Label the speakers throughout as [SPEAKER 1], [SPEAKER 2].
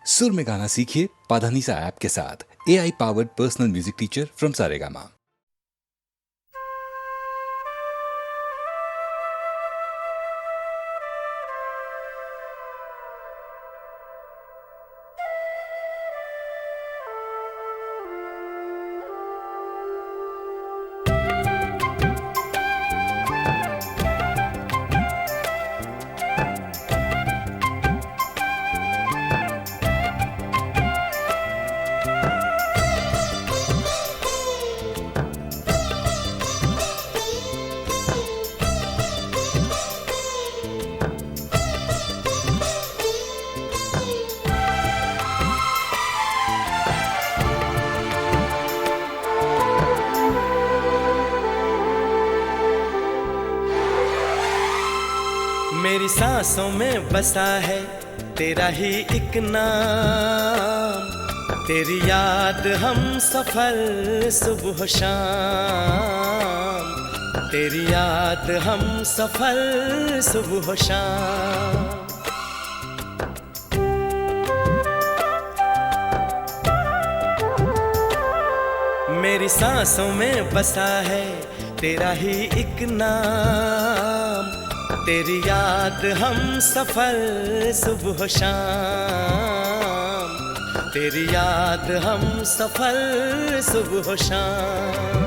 [SPEAKER 1] सुर में गाना सीखिए पाधानीसा ऐप के साथ। AI powered personal music teacher from Saregama.
[SPEAKER 2] मेरी सांसों में बसा है तेरा ही एक नाम, तेरी याद हम सफर सुबह शाम, तेरी याद हम सफर सुबह शाम। मेरी सांसों में बसा है तेरा ही एक नाम, तेरी याद हम सफर सुबह शाम, तेरी याद हम सफर सुबह शाम।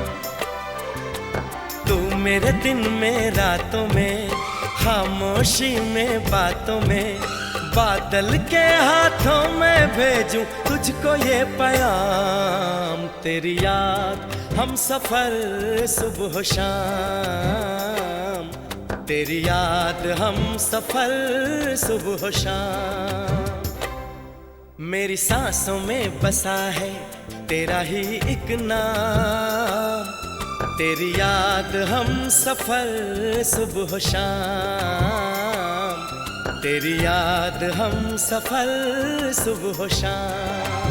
[SPEAKER 2] तू मेरे दिन में रातों में, खामोशी में बातों में, बादल के हाथों में भेजूं तुझको ये पैगाम, तेरी याद हम सफर सुबह शाम, तेरी याद हम सफर सुबह शाम। मेरी सांसों में बसा है तेरा ही एक नाम, तेरी याद हम सफर सुबह शाम, तेरी याद हम सफर सुबह शाम।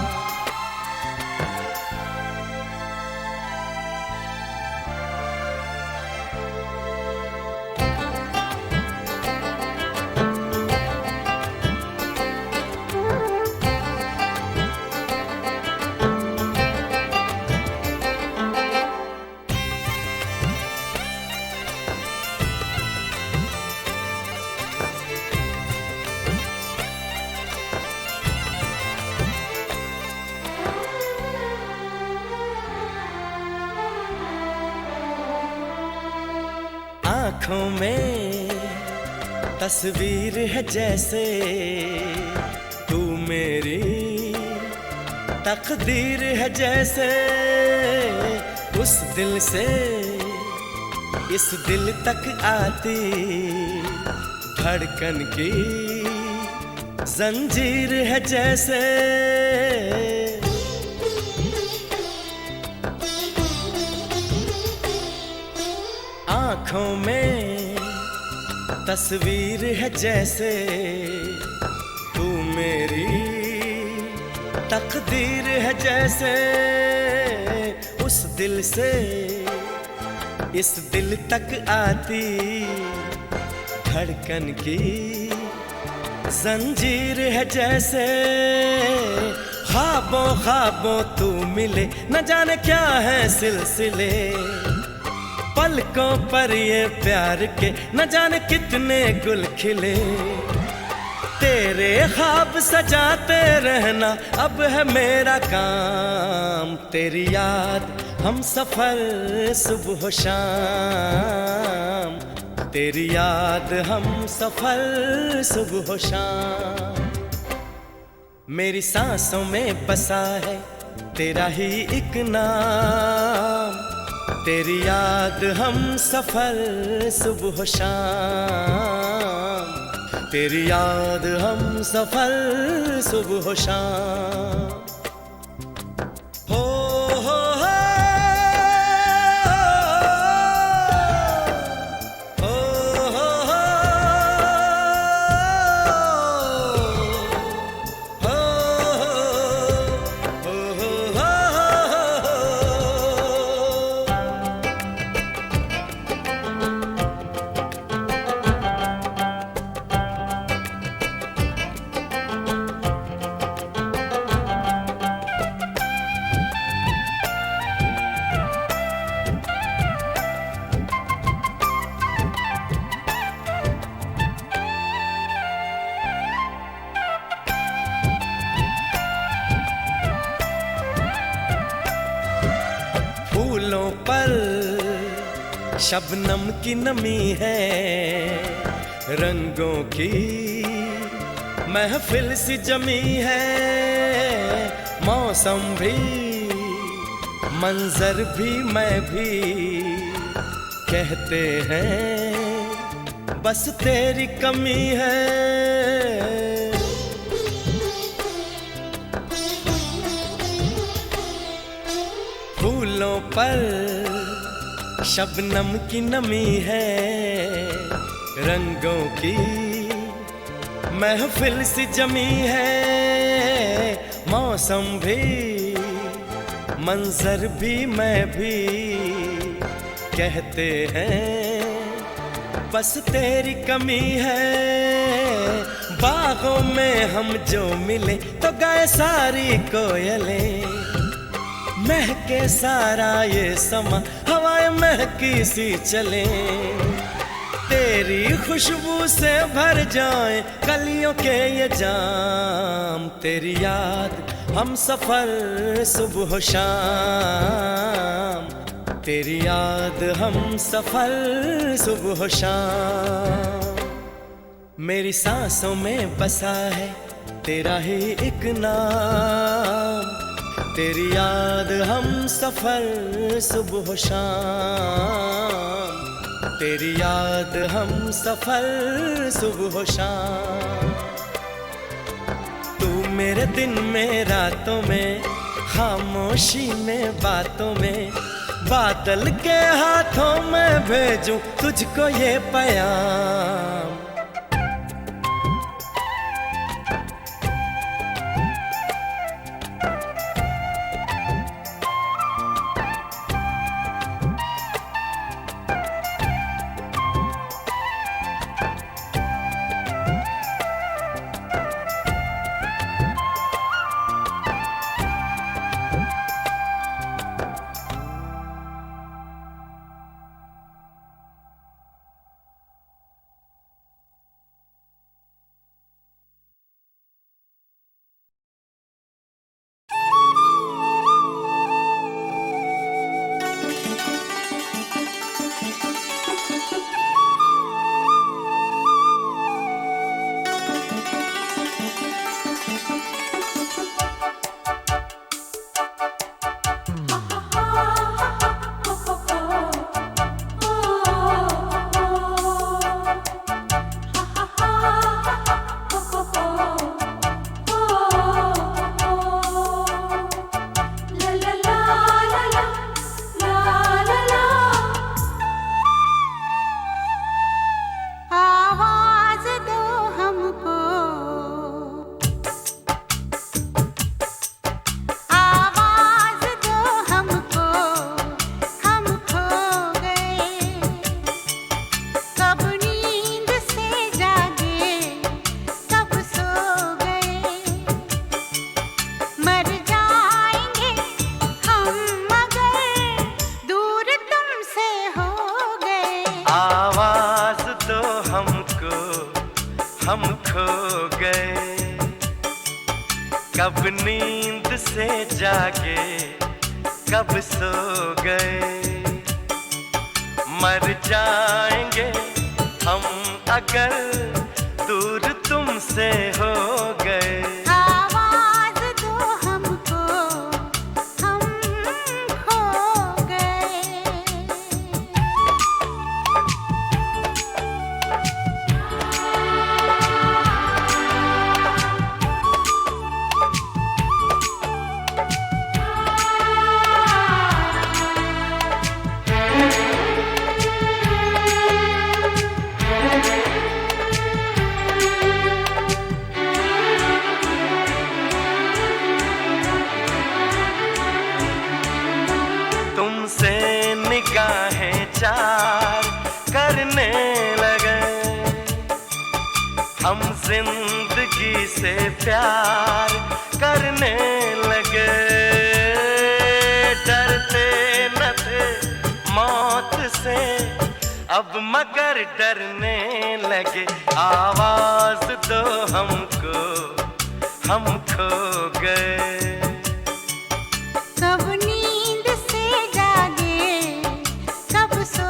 [SPEAKER 2] आँखों में तस्वीर है जैसे तू मेरी तकदीर है जैसे, उस दिल से इस दिल तक आती धड़कन की जंजीर है जैसे। आँखों में तस्वीर है जैसे तू मेरी तकदीर है जैसे, उस दिल से इस दिल तक आती धड़कन की जंजीर है जैसे। ख्वाबों ख्वाबों तू मिले न जाने क्या है सिलसिले, पलकों पर ये प्यार के न जाने कितने गुल खिले, तेरे ख्वाब सजाते रहना अब है मेरा काम, तेरी याद हम सफर सुबह शाम, तेरी याद हम सफर सुबह शाम। मेरी सांसों में बसा है तेरा ही एक नाम, तेरी याद हम सफर सुबह शाम, तेरी याद हम सफर सुबह शाम। हो हो हो शबनम की नमी है, रंगों की महफिल सी जमी है। मौसम भी, मंजर भी, मैं भी, कहते हैं बस तेरी कमी है। फूलों पर शबनम की नमी है, रंगों की महफिल सी जमी है। मौसम भी, मंजर भी, मैं भी, कहते हैं बस तेरी कमी है। बागों में हम जो मिले तो गाए सारी कोयलें, महके सारा ये समा, हवाएं महकी सी चले। तेरी खुशबू से भर जाए कलियों के ये जाम। तेरी याद हम सफर सुबह शाम, तेरी याद हम सफर सुबह शाम। मेरी सांसों में बसा है तेरा ही एक नाम। तेरी याद हम सफर सुबह शाम, तेरी याद हम सफर सुबह शाम। तू मेरे दिन में, रातों में, खामोशी में, बातों में, बादल के हाथों में भेजूं तुझको ये पैगाम। हम खो गए, कब नींद से जागे, कब सो गए। मर जाएंगे हम अगर दूर तुमसे हो गए।
[SPEAKER 3] आवाज दो हमको, हम खो गए।
[SPEAKER 2] तुमसे निगाहें चार करने लगे, हम जिंदगी से प्यार करने लगे। डरते न थे मौत से, अब मगर डरने लगे। आवाज दो हमको, हम खो गए।
[SPEAKER 3] कब नींद से जागे, कब सो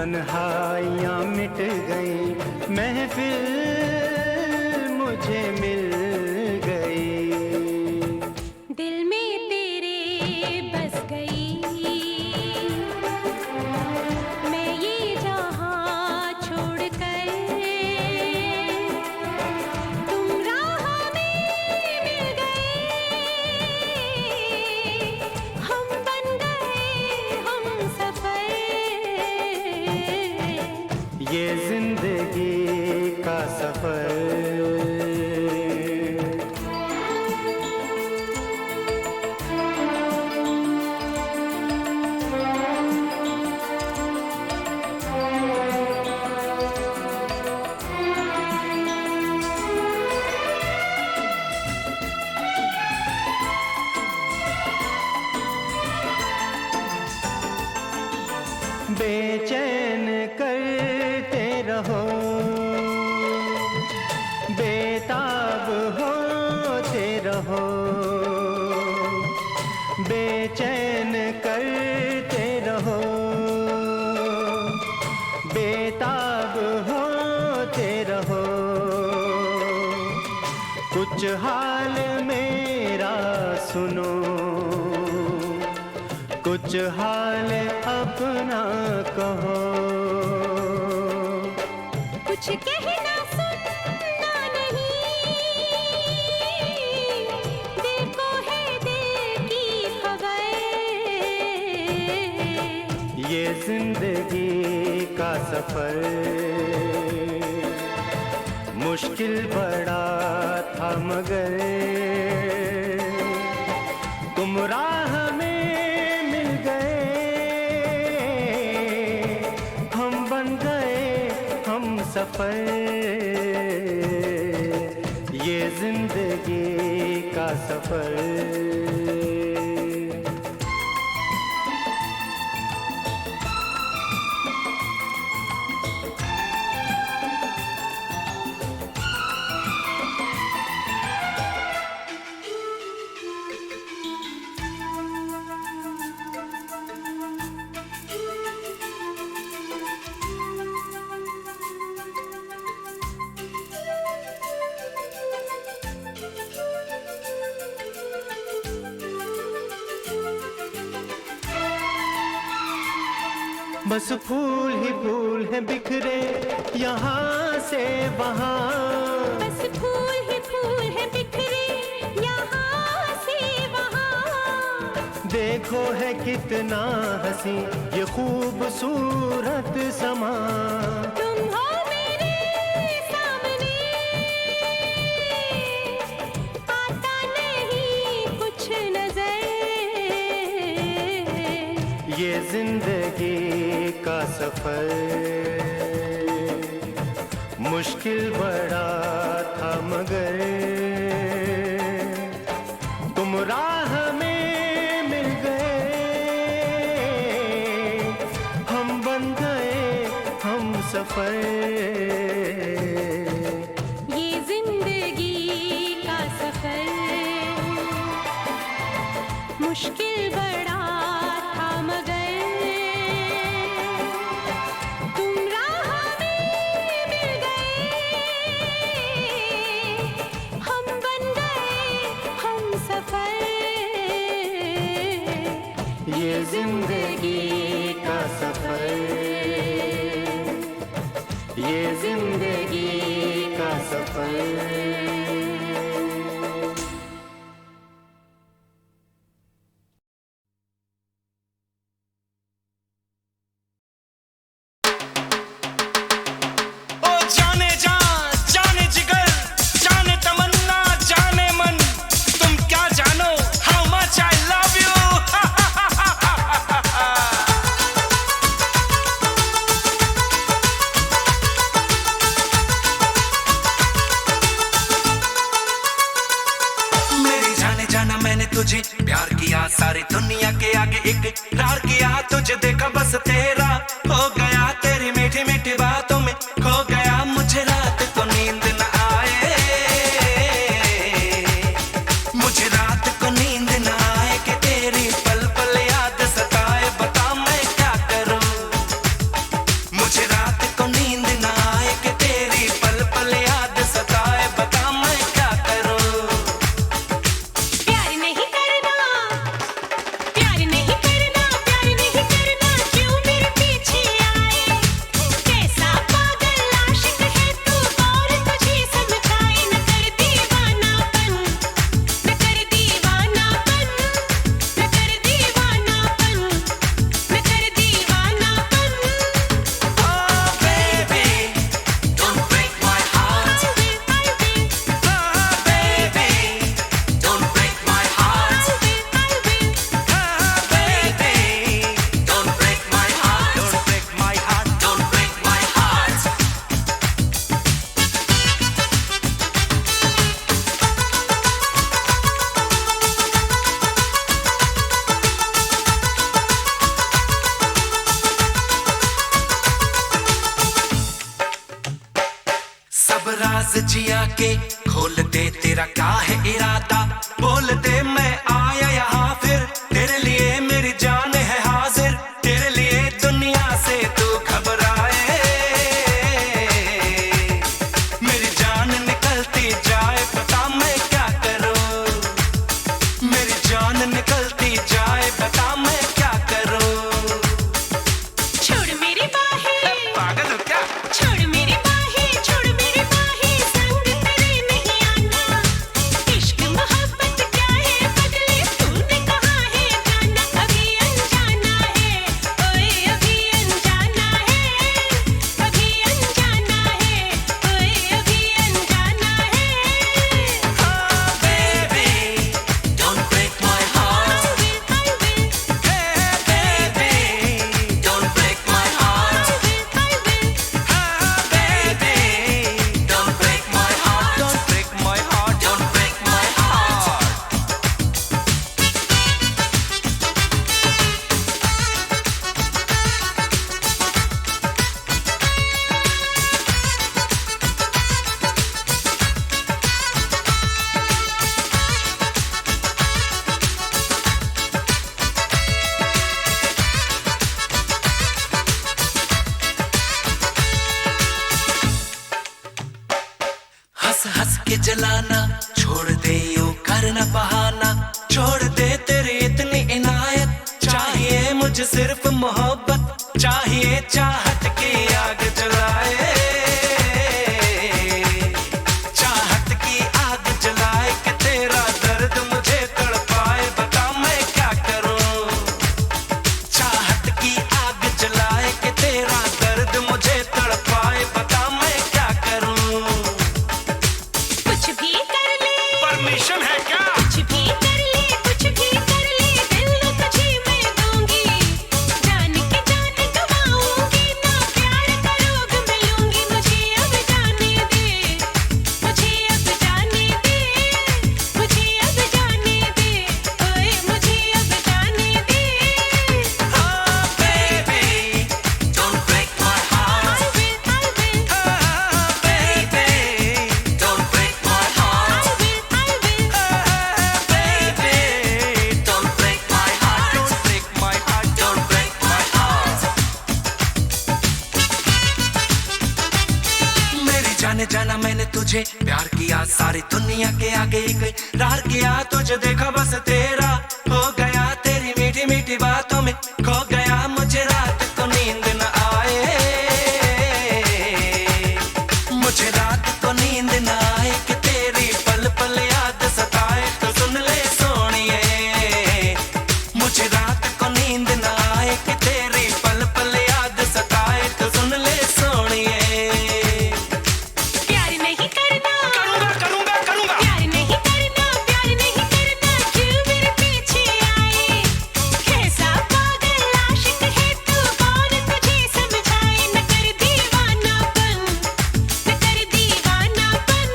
[SPEAKER 4] तन्हाइयाँ मिट गई, महफिल मुझे मिल गई।
[SPEAKER 3] दिल में तेरे बस गई मैं ये जहां छोड़कर, तुम राह में मिल गए, हम बन गए हम सफर।
[SPEAKER 4] ये जिंदगी का सफर। बेचैन करते रहो, बेताब होते रहो, बेचैन करते रहो, बेताब होते रहो। कुछ हाल मेरा सुनो, कुछ हाल अपना कहो।
[SPEAKER 3] कुछ कहना सुनना नहीं, दिल को है दिल की खबर।
[SPEAKER 4] ये जिंदगी का सफर मुश्किल बड़ा था मगर तुम राह में मिल गए, हम बन गए हम सफर। ये जिंदगी का सफर। बस फूल ही फूल हैं बिखरे यहाँ से वहाँ,
[SPEAKER 3] बस फूल ही फूल हैं बिखरे यहाँ से वहाँ।
[SPEAKER 4] देखो है कितना हंसी ये खूबसूरत समा।
[SPEAKER 3] तुम हो मेरे सामने, आता नहीं कुछ नजर।
[SPEAKER 4] ये जिंदगी का सफर मुश्किल बड़ा था मगर तुम राह में मिल गए, हम बन गए हम सफर।
[SPEAKER 3] ये जिंदगी का सफर मुश्किल बड़ा था मगर तुम राह में मिल गए, हम बन गए हम सफर।
[SPEAKER 4] ये जिंदगी का सफर, ये जिंदगी का सफर।
[SPEAKER 2] तुझे प्यार किया सारी दुनिया के आगे इकरार किया, तुझे देखा बस तेरा हो गया, तेरी मीठी मीठी बातों में खो गया, मुझे रात को नींद न आए, मुझे रात को नींद न आए कि तेरी पल पल याद सताए, बता मैं क्या करूं, जिया के खोल दे, तेरा क्या है इरादा, बोल दे मैं आया यहाँ फिर, तेरे लिए मेरी जान है हाजिर, तेरे लिए दुनिया से तू घबराए, मेरी जान निकलती जाए बता मैं क्या करूं, मेरी जान निकलती जाए बता मैं क्या करूं।
[SPEAKER 3] छोड़ मेरी बाहें,
[SPEAKER 2] पागल हो क्या?
[SPEAKER 3] छोड़ मेरी बाहें, छोड़ मेरी बाहें, संग तेरे नहीं आना। इश्क मोहब्बत क्या है बदले, तूने कहा है जाना, अभी अनजाना है, ओए अभी अनजाना है, अभी अनजाना है, ओए अभी अनजाना है।
[SPEAKER 2] Oh baby, don't break my heart.
[SPEAKER 3] I will,
[SPEAKER 2] Hey baby, don't break my heart.
[SPEAKER 3] I will.
[SPEAKER 2] Ah baby, don't break my heart. Don't break my heart. Don't break my heart. हंस हंस के जलाना छोड़ दे, यूं करना बहाना छोड़ दे, तेरी इतनी इनायत चाहिए मुझे सिर्फ मोहब्बत, चाहिए चाहत की आग जलाए, चाहत की आग जलाए कि तेरा दर्द मुझे तड़पाए, बता मैं क्या करूं, चाहत की आग जलाए कि तेरा दर्द मुझे तड़पाए, बता मैं क्या करूं।
[SPEAKER 3] कुछ भी कर ले,
[SPEAKER 2] परमिशन है क्या?
[SPEAKER 3] कुछ भी कर ले, कुछ भी कर ले, दिल तुझे मैं दूंगी, जान के जान गवाऊंगी ना, प्यार का रोग मिलूंगी, मुझे अब जाने दे, मुझे अब जाने दे, मुझे अब जाने दे, ओए मुझे अब जाने दे।
[SPEAKER 2] Oh baby, don't break my heart.
[SPEAKER 3] I will,
[SPEAKER 2] Oh baby, don't break my heart.
[SPEAKER 3] I will, I will.
[SPEAKER 2] Oh baby, don't break my heart. Don't break my heart. Don't break my heart. मेरी जाने जाना मैंने तुझे प्यार किया, सारी दुनिया के आगे एक रार किया, तुझे देखा बस तेरा हो गया, तेरी मीठी मीठी बातों में खो गया, मुझे रात को नींद न आए, मुझे रात को नींद न आए कि तेरी पल पल याद सताए, तो सुन ले सोनिए, मुझे रात को नींद न आए कि तेरी पल पल याद सताए, तो सुन ले सोनिए।
[SPEAKER 3] प्यार नहीं करना,
[SPEAKER 2] करूंगा करूंगा करूंगा।
[SPEAKER 3] प्यार नहीं करना, प्यार नहीं करना, क्यों मेरे पीछे आए, कैसा पागल आशिक है तू, कौन तुझे समझाए, न कर दीवानापन, न कर दीवानापन,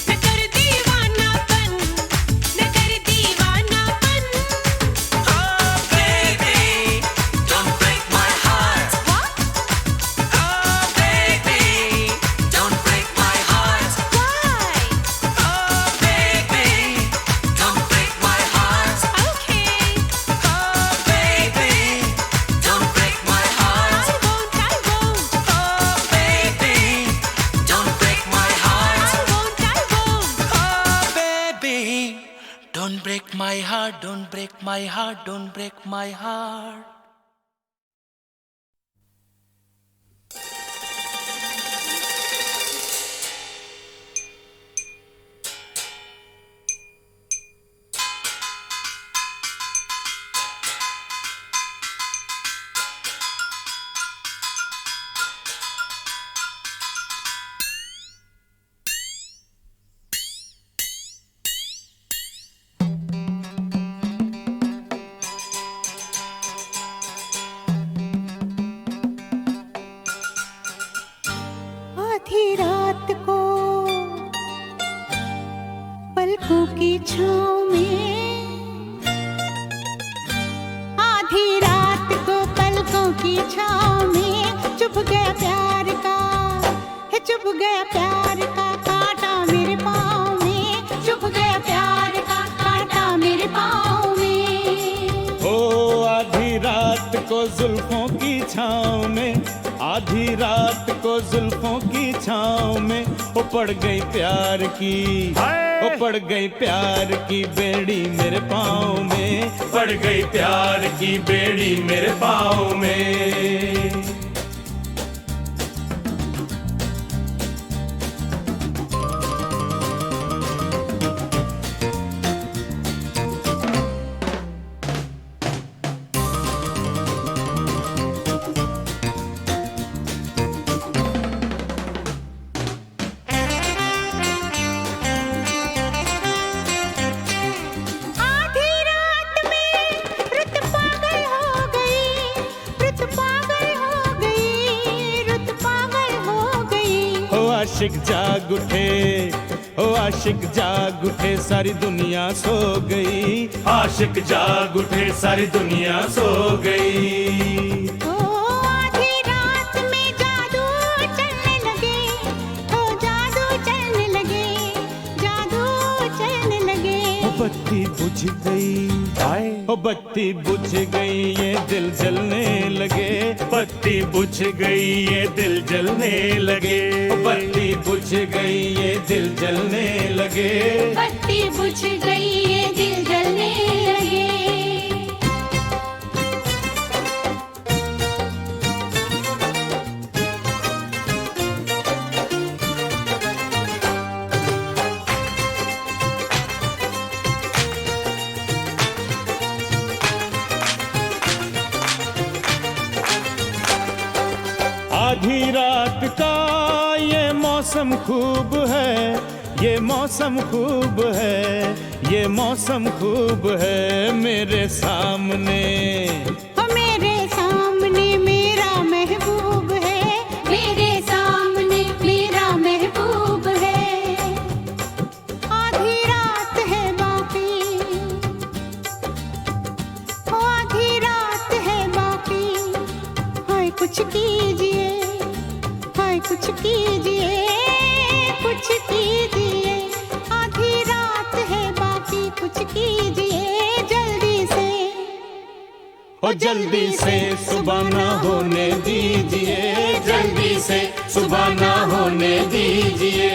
[SPEAKER 3] न कर दीवानापन, न कर दीवानापन।
[SPEAKER 2] Oh baby, don't break my heart. Oh baby, don't break my heart.
[SPEAKER 3] Why?
[SPEAKER 2] Oh baby, don't break my heart.
[SPEAKER 3] Okay,
[SPEAKER 2] Oh baby, don't break my heart.
[SPEAKER 3] I won't, I won't,
[SPEAKER 2] Oh baby, don't break my heart.
[SPEAKER 3] I won't, I won't.
[SPEAKER 2] Oh baby, don't break my heart. Don't break my heart. Don't break my heart.
[SPEAKER 5] आधी रात को पलकों की छाँव में, आधी रात को पलकों की छाँव में, चुप गया प्यार का, है चुप गया प्यार का कांटा। पाँव में।
[SPEAKER 6] ओ आधी रात को जुल्फों की छाँव में, आधी रात को जुल्फों की छाँव में, वो पड़ गई प्यार की, वो पड़ गई प्यार की बेड़ी मेरे पाँव में, पड़ गई प्यार की बेड़ी मेरे पाँव में।
[SPEAKER 5] आधी रात में रुत पागल हो गई, रुत पागल हो गई, रुत पागल हो गई।
[SPEAKER 6] हो आशिक जाग उठे, हो आशिक जाग उठे, सारी दुनिया सो गई, आशिक जाग उठे, सारी दुनिया सो गई।
[SPEAKER 5] ओ आधी रात में जादू चलने लगे, ओ जादू चलने लगे, जादू चलने लगे।
[SPEAKER 6] ओ बत्ती बुझ गई, ओ बत्ती बुझ गई, ये दिल जलने लगे, बत्ती बुझ गई, ये दिल जलने लगे, ओ बत्ती बुझ गई, ये दिल जलने लगे।
[SPEAKER 5] बत्ती बुझ गई, ये दिल जलने लगे।
[SPEAKER 6] आधी रात का ये मौसम खूब है, ये मौसम खूब है, ये मौसम खूब है, मेरे सामने,
[SPEAKER 5] ओ मेरे सामने मेरा महबूब है, मेरे सामने मेरा महबूब है। आधी रात है बाकी, ओ आधी रात है बाकी, हाय कुछ कीजिए, हाय कुछ कीजिए, कुछ कीजिए। आधी रात है बाकी, कुछ कीजिए जल्दी से,
[SPEAKER 6] ओ जल्दी से सुबह ना होने दीजिए, जल्दी से सुबह ना होने दीजिए।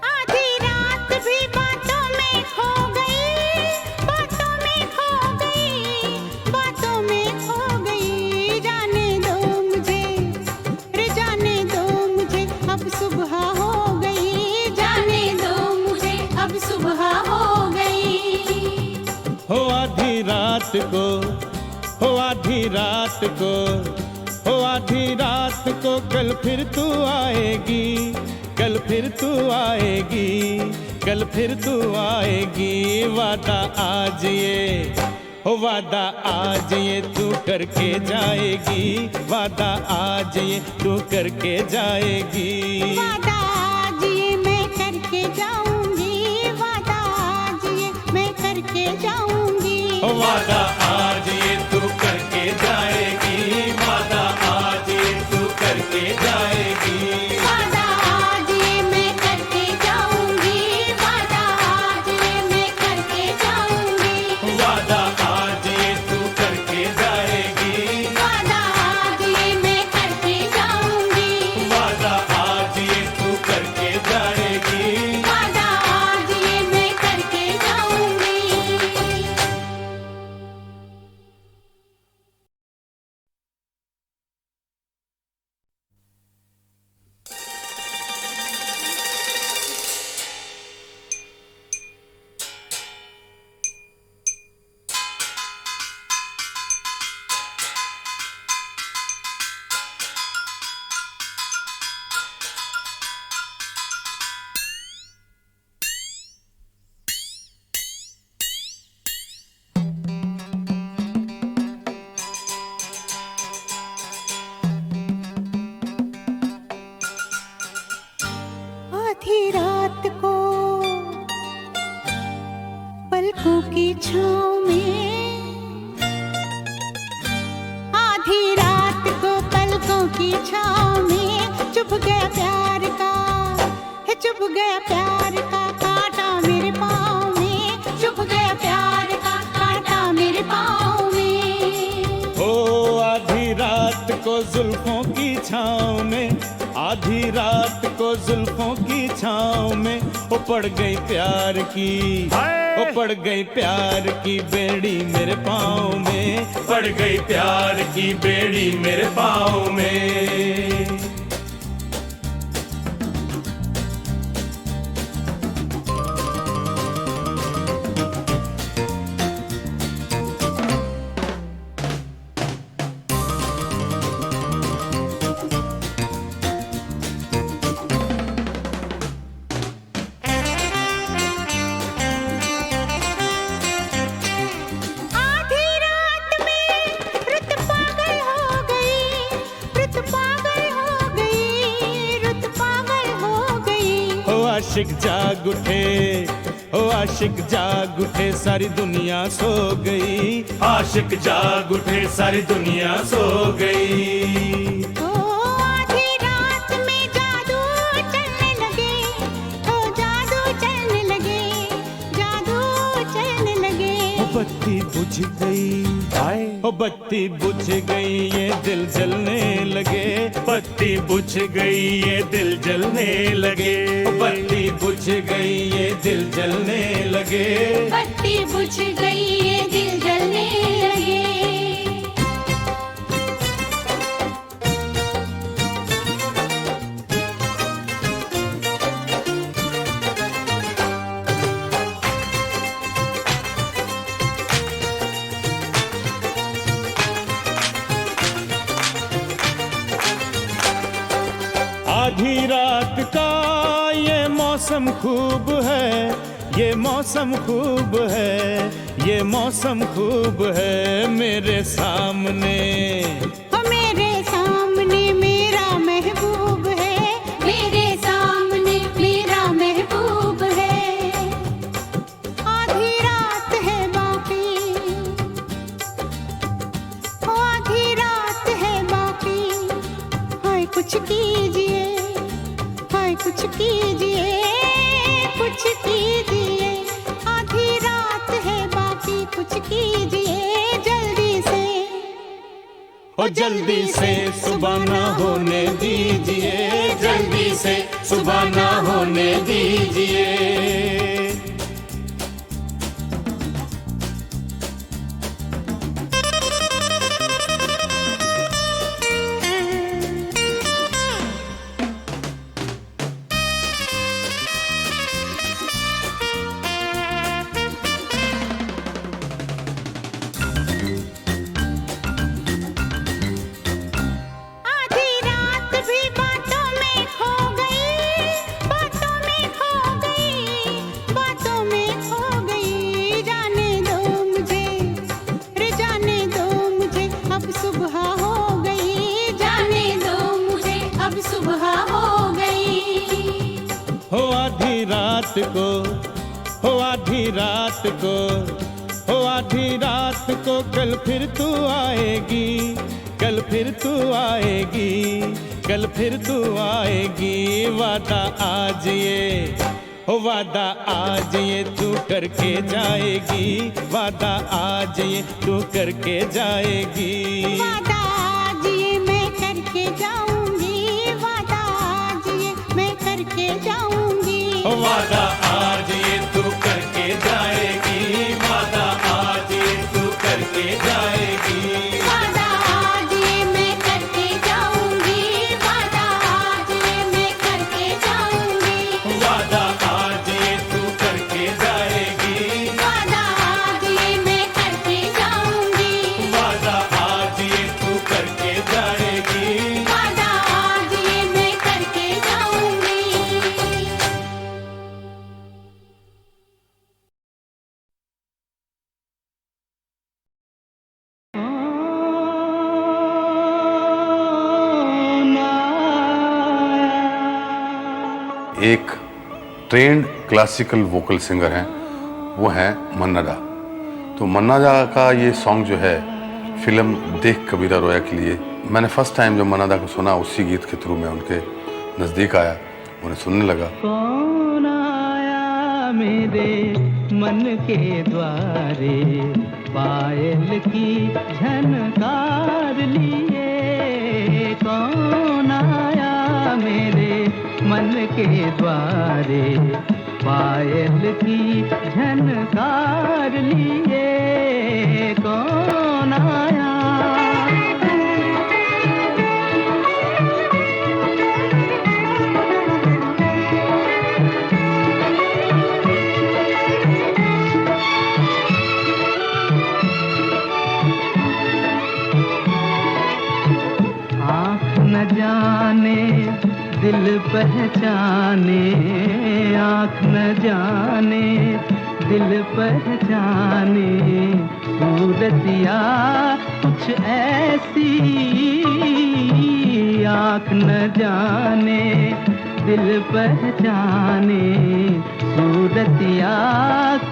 [SPEAKER 5] आधी रात भी बातों में खो गई, बातों में खो गई, बातों में खो गई। जाने दो मुझे, रे जाने दो मुझे, अब सुबह हो गई, जाने दो मुझे, अब सुबह हो गई।
[SPEAKER 6] हो आधी रात को, हो आधी रात को, हो आधी रात को, कल फिर तू आएगी, कल फिर तू आएगी, कल फिर तू आएगी। वादा आज ये, हो वादा आज ये तू करके जाएगी, वादा आज ये तू करके जाएगी।
[SPEAKER 5] वादा आज ये मैं करके जाऊंगी, वादा आज ये मैं करके जाऊंगी।
[SPEAKER 6] ओ वादा आज ये तू करके जाएगी, वादा आज ये तू करके जाएगी।
[SPEAKER 5] वादा आज ये मैं करके जाऊंगी, वादा आज ये मैं करके जाऊंगी।
[SPEAKER 6] वादा आज ये तू करके जाएगी,
[SPEAKER 5] वादा आज ये मैं करके जाऊंगी,
[SPEAKER 6] वादा आज ये तू करके जाएगी।
[SPEAKER 5] वादा आज ये मैं करके जाऊंगी। चुभ गया प्यार का, है चुभ गया प्यार का कांटा मेरे पाँव में, चुभ गया प्यार का कांटा मेरे पाँव में।
[SPEAKER 6] ओ आधी रात को जुल्फों की छाँव में, आधी रात को जुल्फों की छाँव में, वो पड़ गई प्यार की, वो पड़ गई प्यार की बेड़ी मेरे पाँव में, पड़ गई प्यार की बेड़ी मेरे पाँव में।
[SPEAKER 5] आधी रात में रुत पागल हो गई, रुत पागल हो गई, रुत पागल हो गई।
[SPEAKER 6] ओ आशिक जाग उठे, ओ आशिक जाग उठे, सारी दुनिया सो गई, आशिक जाग उठे, सारी दुनिया सो गई।
[SPEAKER 5] ओ आधी रात में जादू चलने लगे, ओ जादू चलने लगे, जादू चलने लगे।
[SPEAKER 6] ओ बत्ती बुझ गई, ओ बत्ती बुझ गई, ये दिल जलने लगे, बत्ती बुझ गई, ये दिल जलने लगे, ओ बत्ती बुझ गई, ये दिल जलने लगे।
[SPEAKER 3] बत्ती बुझ गई ये दिल जलने लगे।
[SPEAKER 6] आधी रात का ये मौसम खूब है, ये मौसम खूब है, ये मौसम खूब है, मेरे सामने,
[SPEAKER 5] ओ मेरे सामने मेरा महबूब है,
[SPEAKER 3] मेरे सामने मेरा महबूब है।
[SPEAKER 5] आधी रात है बाकी, ओ आधी रात है बाकी। हाय कुछ कीजिए, हाय कुछ कीजिए, कुछ कीजिए। आधी रात है बाकी, कुछ कीजिए जल्दी से,
[SPEAKER 6] ओ जल्दी से सुबह ना होने दीजिए, जल्दी से सुबह ना होने दीजिए।
[SPEAKER 5] आधी रात भी बातों में खो गई, बातों में खो गई, बातों में खो गई। जाने दो मुझे, रे जाने दो मुझे, अब सुबह हो गई।
[SPEAKER 3] जाने दो मुझे अब सुबह हो गई।
[SPEAKER 6] हो आधी रात को, हो आधी रात को, हो आधी रात को, कल फिर तू आएगी, कल फिर तू आएगी, कल फिर तू आएगी। वादा आज ये, हो वादा आज ये तू करके जाएगी, वादा आज ये तू करके जाएगी।
[SPEAKER 5] वादा आज ये मैं करके जाऊंगी, वादा आज ये मैं करके जाऊंगी।
[SPEAKER 6] वादा आज ये तू करके जाएगी, वादा आज ये तू करके जाएगी।
[SPEAKER 3] वादा आज ये मैं करके जाऊंगी, वादा आज ये मैं करके जाऊंगी।
[SPEAKER 6] वादा आज ये तू करके जाएगी,
[SPEAKER 3] वादा आज ये मैं करके जाऊंगी।
[SPEAKER 6] वादा आज ये तू करके जाएगी।
[SPEAKER 3] वादा आज ये मैं करके जाऊंगी।
[SPEAKER 7] एक ट्रेंड क्लासिकल वोकल सिंगर हैं, वो हैं मन्ना डा। तो मन्ना डा का ये सॉन्ग जो है फिल्म देख कबीरा रोया के लिए, मैंने फर्स्ट टाइम जब मन्ना डा को सुना उसी गीत के थ्रू मैं उनके नज़दीक आया, उन्हें सुनने लगा।
[SPEAKER 6] कौन आया मेरे मन के द्वारे, पायल की झनकार लिए। कौन आया मेरे मन के द्वारे, पायल की झनकार लिए। कौन आया? न जाने दिल पहचाने, आँख न जाने दिल पहचाने, सूरतिया कुछ ऐसी। आँख न जाने दिल पहचाने, सूरतिया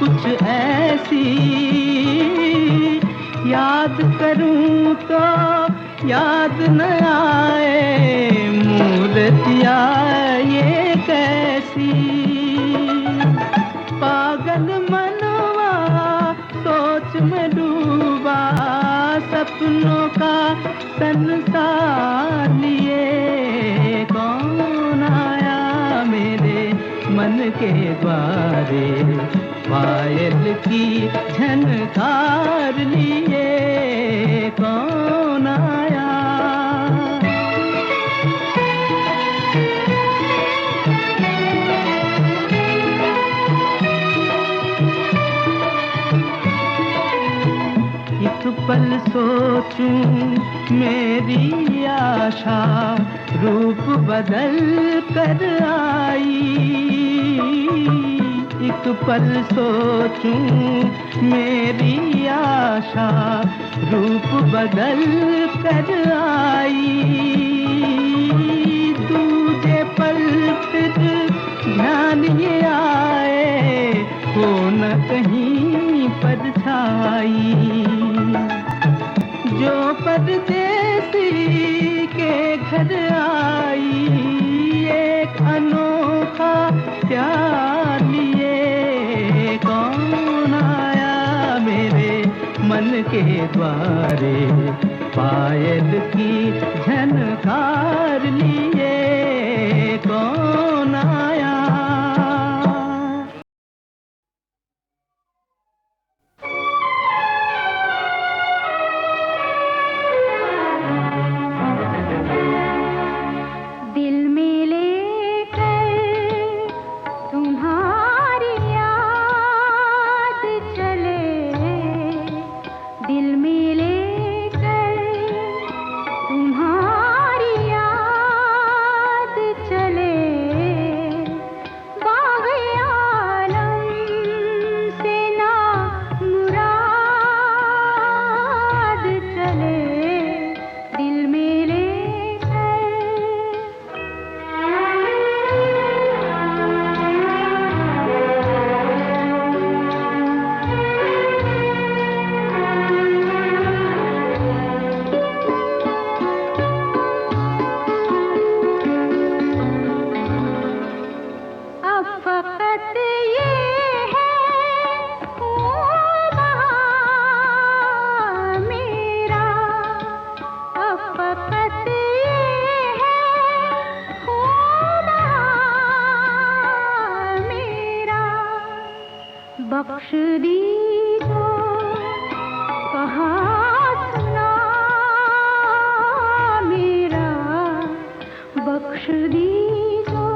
[SPEAKER 6] कुछ ऐसी। याद करूं तो याद न आए, मूर्तिया ये कैसी। पागल मनवा सोच में डूबा, सपनों का संसार लिए। कौन आया मेरे मन के द्वारे, पायल की झनकार लिए। कौन आया? एक पल सोचूं मेरी आशा, रूप बदल कर आई। एक पल सोचूं मेरी आशा, रूप बदल कर आई। दूजे पल फिर ध्यान ये आए, हो न कहीं परछाई। जो परदेसी के घर आई, एक अनोखा प्यार लिए। कौन आया मेरे मन के द्वारे, पायल की झनकार लिए। कौन आया?
[SPEAKER 5] दिल में लेकर तुम्हारी याद चले, दिल में लेकर तुम्हारी याद चले। बाग़े आलम से ना मुराद चले, दिल में लेकर। अब फ़क़त ये है ख़ूबा मेरा, अब फ़क़त ये है ख़ूबा मेरा। बख्श दीजो कहा सुना मेरा, बख्श दीजो।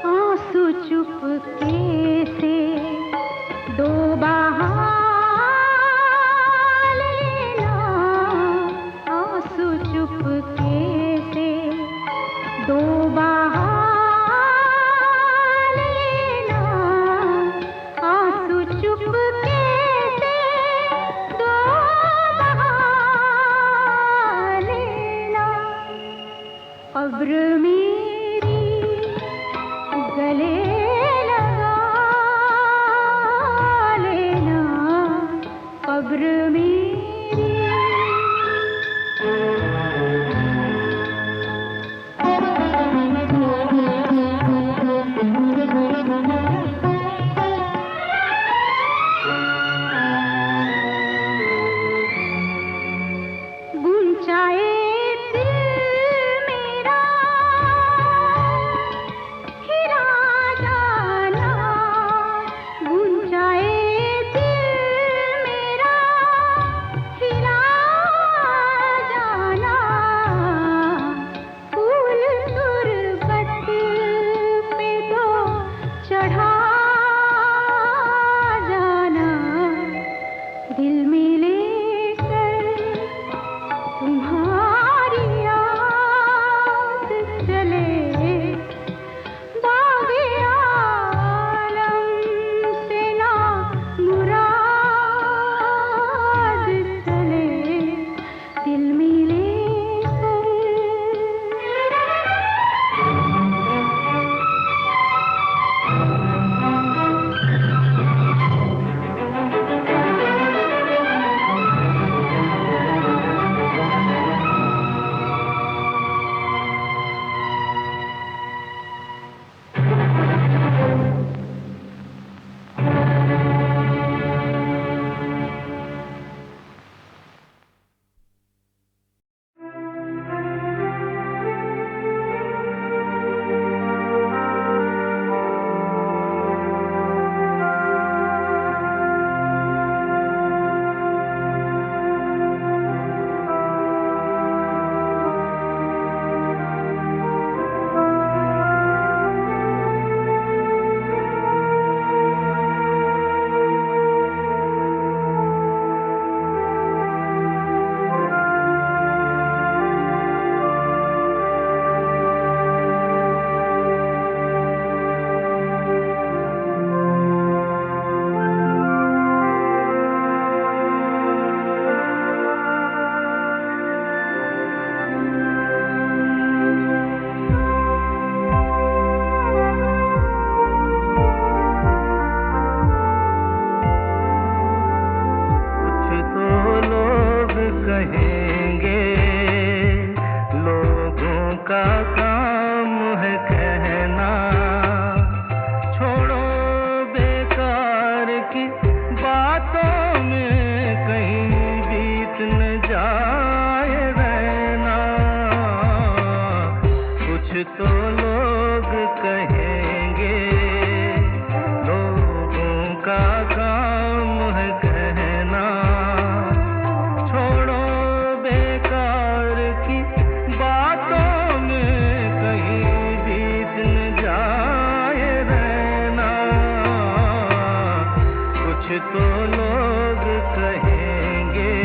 [SPEAKER 5] आंसू चुपके से दो बार चुपके से दो बहा लेना, अब्र मेरी गले लगा लेना, अब्र मेरी। गुंचाए दिल मेरा हिरा जाना, गुंचाए दिल मेरा हिरा जाना, फूल तुरबत पे तो चढ़ा जाना, दिल में लेकर तुम्हारी याद चले, बाग़े आलम से ना मुराद चले, दिल में लेकर।
[SPEAKER 4] कहेंगे लोगों का काम है कहना, छोड़ो बेकार की बातों में कहीं बीत न जाए रहना, कुछ तो लोग कहेंगे लोगों का काम है कहना, छोड़ो बेकार की बातों में कहीं बीत न जाए रहना, कुछ तो लोग कहेंगे।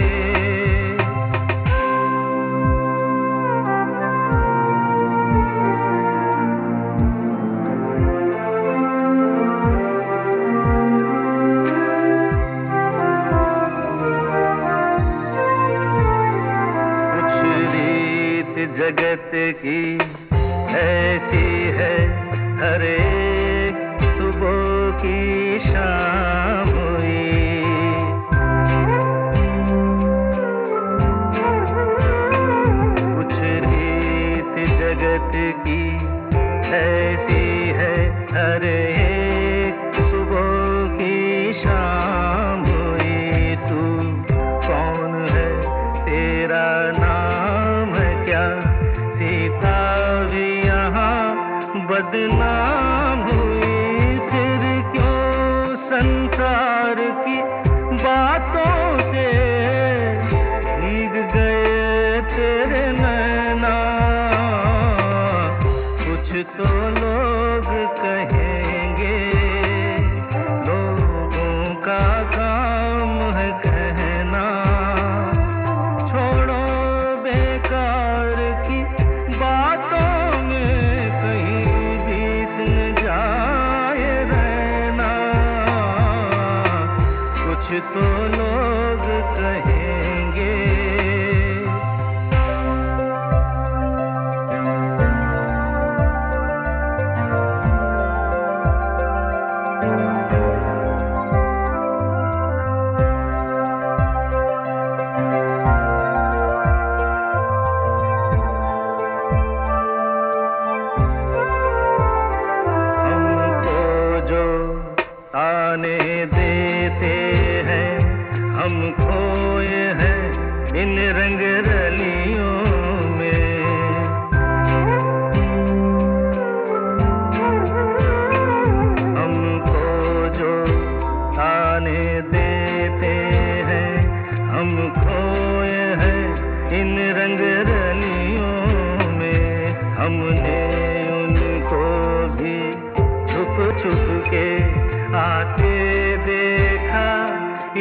[SPEAKER 4] जगत की ऐसी है, हर एक सुबह की शाम हुई, कुछ रीत जगत की ऐसी है, हर एक सुबह की शाम हुई। तू कौन है, तेरा नाम है क्या, सीता भी यहाँ बदनाम हुई, फिर क्यों संसार की बातों से भीग गए तेरे नैना, कुछ तो लोग कहेंगे लोगों का काम है कहना, छोड़ो बेकार की बातों में कहीं बीत न जाए रहना, तो लोग कहेंगे। ताने देते हैं हम खोए हैं इन रंग रलियों में। हमको जो ताने देते हैं हम खोए हैं इन रंग रलियों में। हमने उनको भी छुप छुप के आते देखा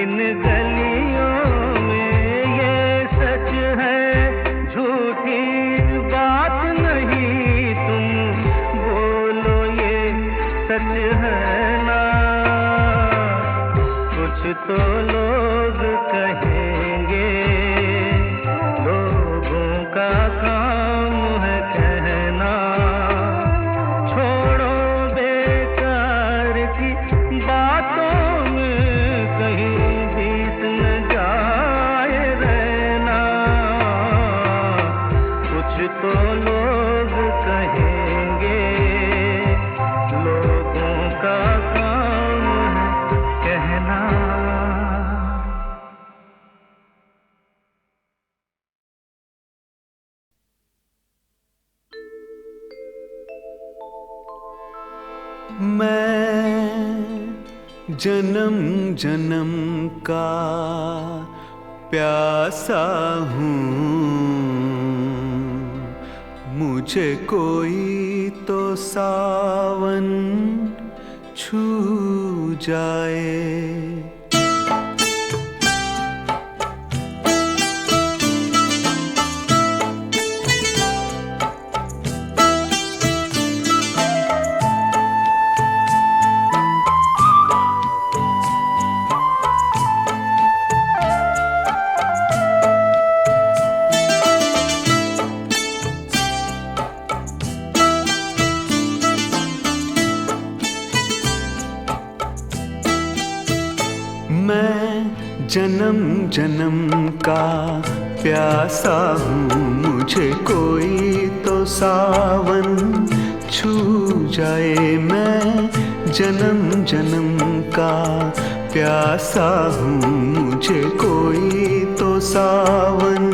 [SPEAKER 4] इन गलियों में। ये सच है झूठी बात नहीं, तुम बोलो ये सच है ना। कुछ तो लोग कहेंगे, लोगों का काम है कहना। छोड़ो बेकार की बातों में कहीं बीत न जाए रहना। कुछ तो लोग कहेंगे, लोगों का काम है कहना।
[SPEAKER 8] मैं जन्म जन्म का प्यासा हूँ, मुझे कोई तो सावन छू जाए। मैं जन्म जन्म का प्यासा हूँ, मुझे कोई तो सावन छू जाए। मैं जन्म जन्म का प्यासा हूँ, मुझे कोई तो सावन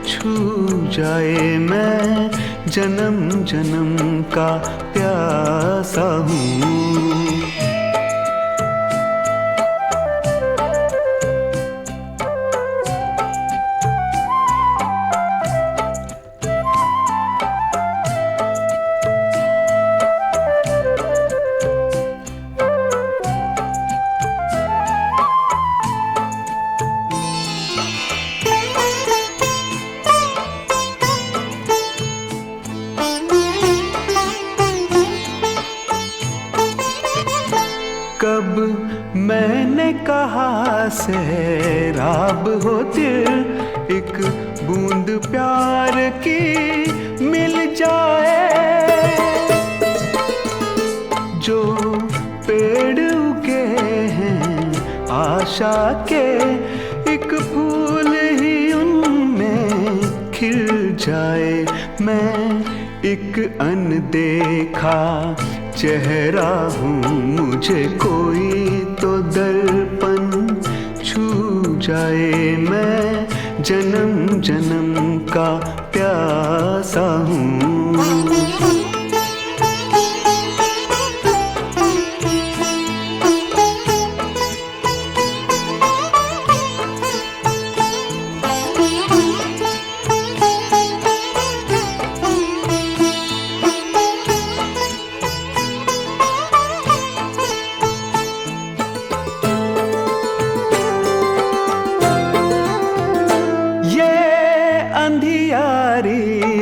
[SPEAKER 8] छू जाए। मैं जन्म जन्म का प्यासा हूँ। कब मैंने कहा सैराब हो दिल, एक बूंद प्यार की मिल जाए। जो पेड़ उगे हैं आशा के, एक फूल ही उनमें खिल जाए। मैं एक अनदेखा चेहरा हूँ, मुझे कोई तो दर्पण छू जाए। मैं जन्म जन्म का प्यासा हूँ।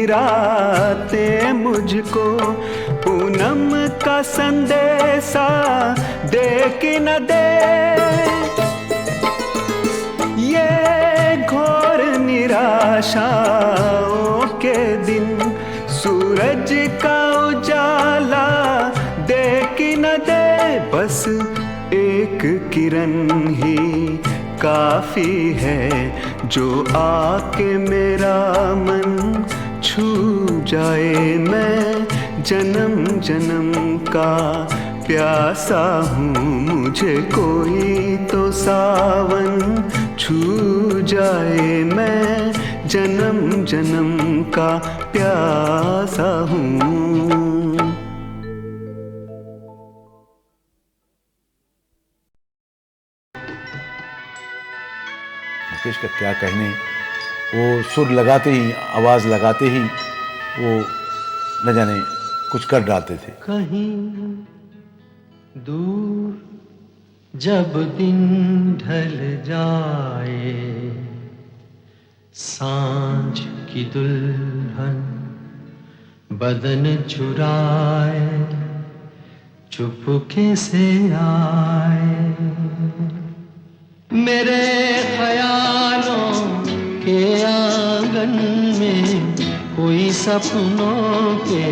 [SPEAKER 8] रातें मुझको पूनम का संदेशा दे कि न दे। किरण ही काफी है जो आके मेरा मन छू जाए। मैं जन्म जन्म का प्यासा हूँ, मुझे कोई तो सावन छू जाए। मैं जन्म जन्म का प्यासा हूँ।
[SPEAKER 9] मुकेश का क्या कहने, वो सुर लगाते ही, आवाज लगाते ही वो न जाने कुछ कर डालते थे।
[SPEAKER 2] कहीं दूर जब दिन ढल जाए, सांझ की दुल्हन बदन चुराए, चुपके से आए। मेरे ख्यालों के आंगन में कोई सपनों के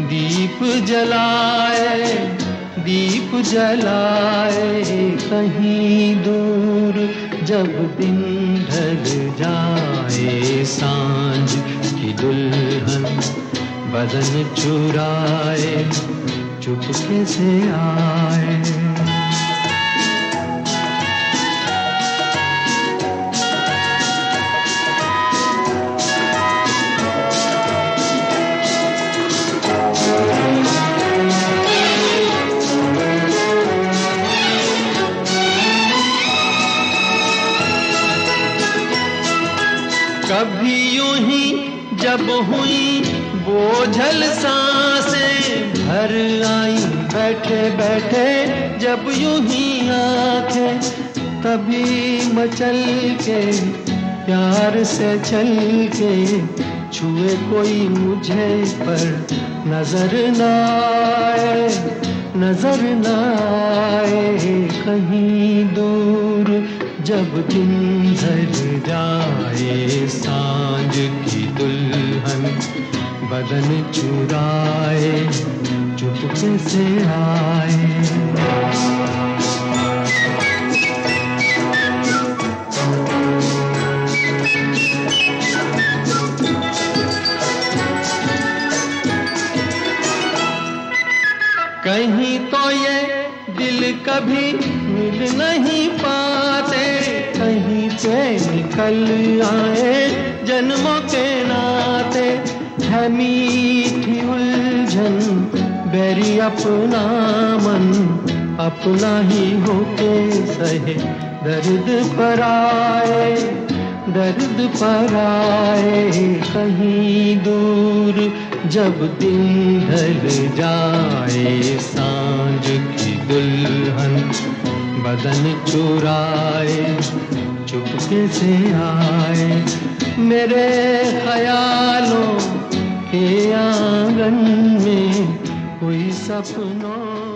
[SPEAKER 2] दीप जलाए, दीप जलाए। कहीं दूर जब दिन ढल जाए, सांझ की दुल्हन बदन चुराए, चुपके से आए। कभी यूं ही जब हुई बोझल सांसें भर आई, बैठे बैठे जब यूं ही आंखें, तभी मचल के प्यार से चल के छुए कोई मुझे पर नजर न आए, नजर न आए। कहीं दूर जब दिन ढल जाए, सांझ की दुल्हन बदन चुराए, चुपके से आए। कहीं तो ये दिल कभी मिल नहीं पाते, कहीं पे निकल आए जन्मों के नाते। है मीठी उलझन बैरी अपना मन, अपना ही होके सहे दर्द पर आए, दर्द पर आए। कहीं दूर जब दिन ढल जाए, सांझ की दुल्हन बदन चुराए, चुपके से आए। मेरे ख्यालों के आंगन में कोई सपनों